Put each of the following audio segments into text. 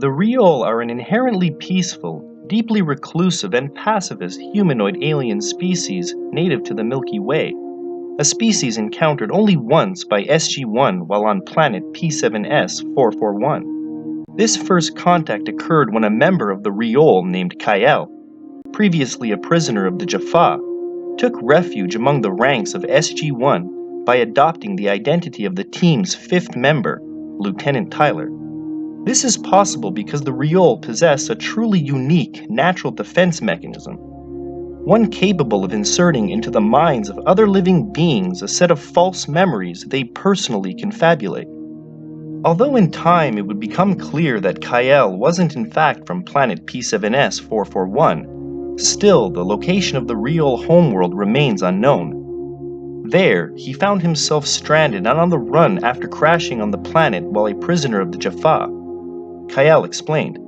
The Reol are an inherently peaceful, deeply reclusive and pacifist humanoid alien species native to the Milky Way, a species encountered only once by SG-1 while on planet P7S 441. This first contact occurred when a member of the Reol named Kael, previously a prisoner of the Jaffa, took refuge among the ranks of SG-1 by adopting the identity of the team's fifth member, Lieutenant Tyler. This is possible because the Reol possess a truly unique natural defense mechanism, one capable of inserting into the minds of other living beings a set of false memories they personally confabulate. Although in time it would become clear that Kael wasn't in fact from planet P7S 441, still the location of the Reol homeworld remains unknown. There, he found himself stranded and on the run after crashing on the planet while a prisoner of the Jaffa. Kael explained,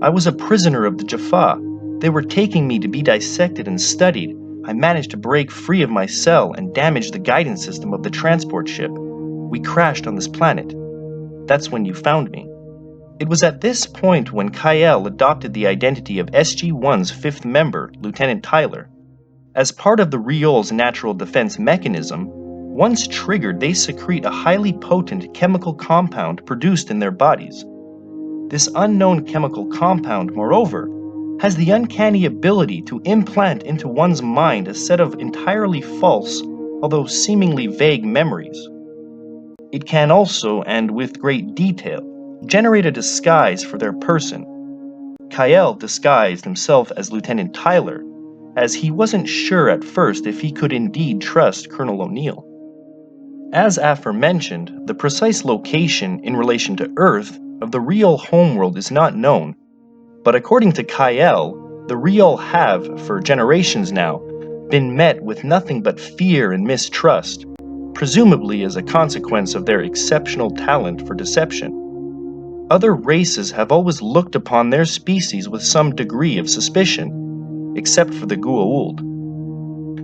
"I was a prisoner of the Jaffa. They were taking me to be dissected and studied. I managed to break free of my cell and damage the guidance system of the transport ship. We crashed on this planet. That's when you found me." It was at this point when Kael adopted the identity of SG-1's fifth member, Lieutenant Tyler. As part of the Reol's natural defense mechanism, once triggered they secrete a highly potent chemical compound produced in their bodies. This unknown chemical compound, moreover, has the uncanny ability to implant into one's mind a set of entirely false, although seemingly vague memories. It can also, and with great detail, generate a disguise for their person. Kael disguised himself as Lieutenant Tyler, as he wasn't sure at first if he could indeed trust Colonel O'Neill. As aforementioned, the precise location in relation to Earth of the Reol homeworld is not known, but according to Kael, the Reol have, for generations now, been met with nothing but fear and mistrust, presumably as a consequence of their exceptional talent for deception. Other races have always looked upon their species with some degree of suspicion, except for the Goa'uld.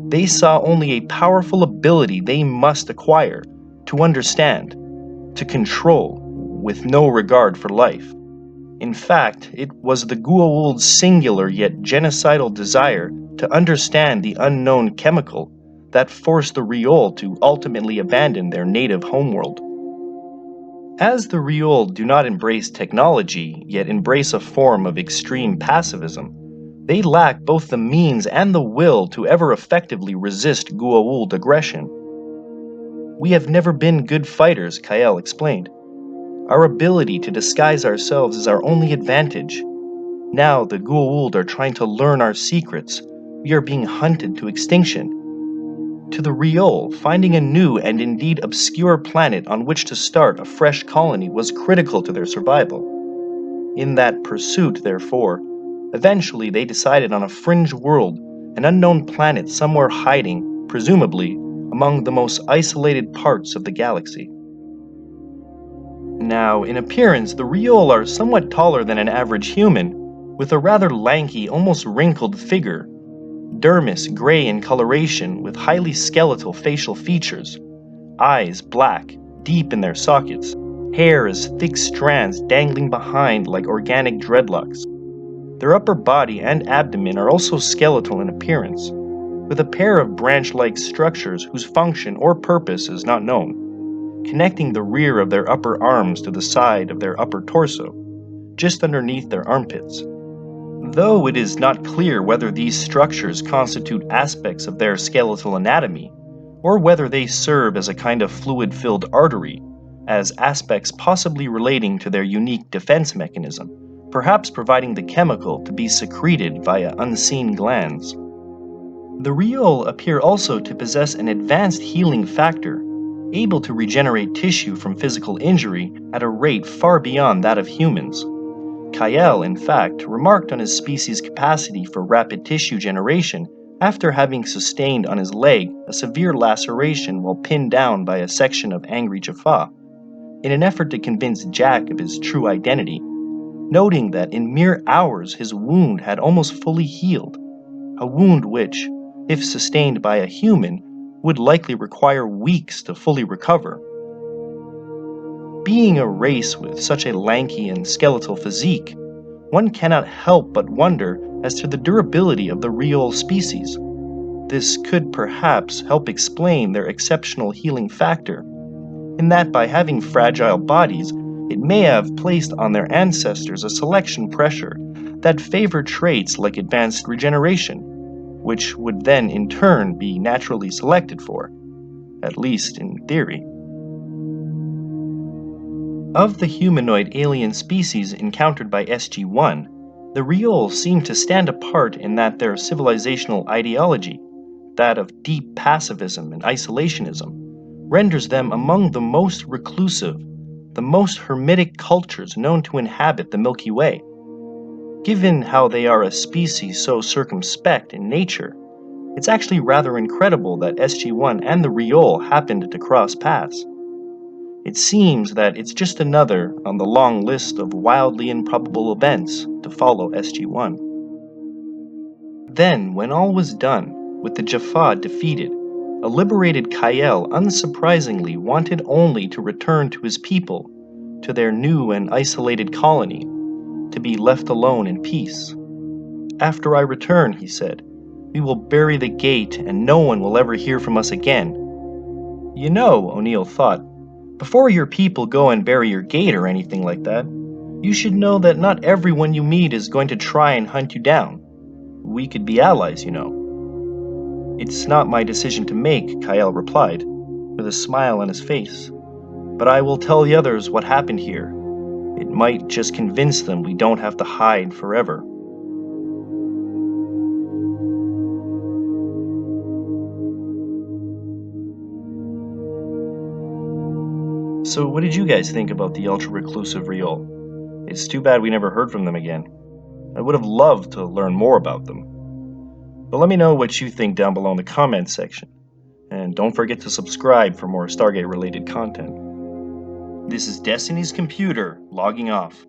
They saw only a powerful ability they must acquire, to understand, to control, with no regard for life. In fact, it was the Goa'uld's singular yet genocidal desire to understand the unknown chemical that forced the Reol to ultimately abandon their native homeworld. As the Reol do not embrace technology, yet embrace a form of extreme pacifism, they lack both the means and the will to ever effectively resist Goa'uld aggression. "We have never been good fighters," Kael explained. "Our ability to disguise ourselves is our only advantage. Now the Goa'uld are trying to learn our secrets. We are being hunted to extinction." To the Reol, finding a new and indeed obscure planet on which to start a fresh colony was critical to their survival. In that pursuit, therefore, eventually they decided on a fringe world, an unknown planet somewhere hiding, presumably, among the most isolated parts of the galaxy. Now, in appearance, the Reol are somewhat taller than an average human, with a rather lanky, almost wrinkled figure, dermis gray in coloration with highly skeletal facial features, eyes black, deep in their sockets, hair as thick strands dangling behind like organic dreadlocks. Their upper body and abdomen are also skeletal in appearance, with a pair of branch-like structures whose function or purpose is not known, connecting the rear of their upper arms to the side of their upper torso, just underneath their armpits. Though it is not clear whether these structures constitute aspects of their skeletal anatomy, or whether they serve as a kind of fluid-filled artery, as aspects possibly relating to their unique defense mechanism, perhaps providing the chemical to be secreted via unseen glands. The Reol appear also to possess an advanced healing factor, able to regenerate tissue from physical injury at a rate far beyond that of humans. Kael, in fact, remarked on his species' capacity for rapid tissue generation after having sustained on his leg a severe laceration while pinned down by a section of angry Jaffa, in an effort to convince Jack of his true identity, noting that in mere hours his wound had almost fully healed, a wound which, if sustained by a human, would likely require weeks to fully recover. Being a race with such a lanky and skeletal physique, one cannot help but wonder as to the durability of the Reol species. This could perhaps help explain their exceptional healing factor, in that by having fragile bodies, it may have placed on their ancestors a selection pressure that favored traits like advanced regeneration, which would then in turn be naturally selected for, at least in theory. Of the humanoid alien species encountered by SG-1, the Reol seem to stand apart in that their civilizational ideology, that of deep pacifism and isolationism, renders them among the most reclusive, the most hermetic cultures known to inhabit the Milky Way. Given how they are a species so circumspect in nature, it's actually rather incredible that SG-1 and the Reol happened to cross paths. It seems that it's just another on the long list of wildly improbable events to follow SG-1. Then, when all was done, with the Jaffa defeated, a liberated Kael unsurprisingly wanted only to return to his people, to their new and isolated colony, to be left alone in peace. "After I return," he said, "we will bury the gate and no one will ever hear from us again." You know, O'Neill thought, before your people go and bury your gate or anything like that, you should know that not everyone you meet is going to try and hunt you down. We could be allies, you know. "It's not my decision to make," Kael replied, with a smile on his face. "But I will tell the others what happened here. It might just convince them we don't have to hide forever." So what did you guys think about the ultra-reclusive Reol? It's too bad we never heard from them again. I would have loved to learn more about them. But let me know what you think down below in the comments section. And don't forget to subscribe for more Stargate related content. This is Destiny's Computer logging off.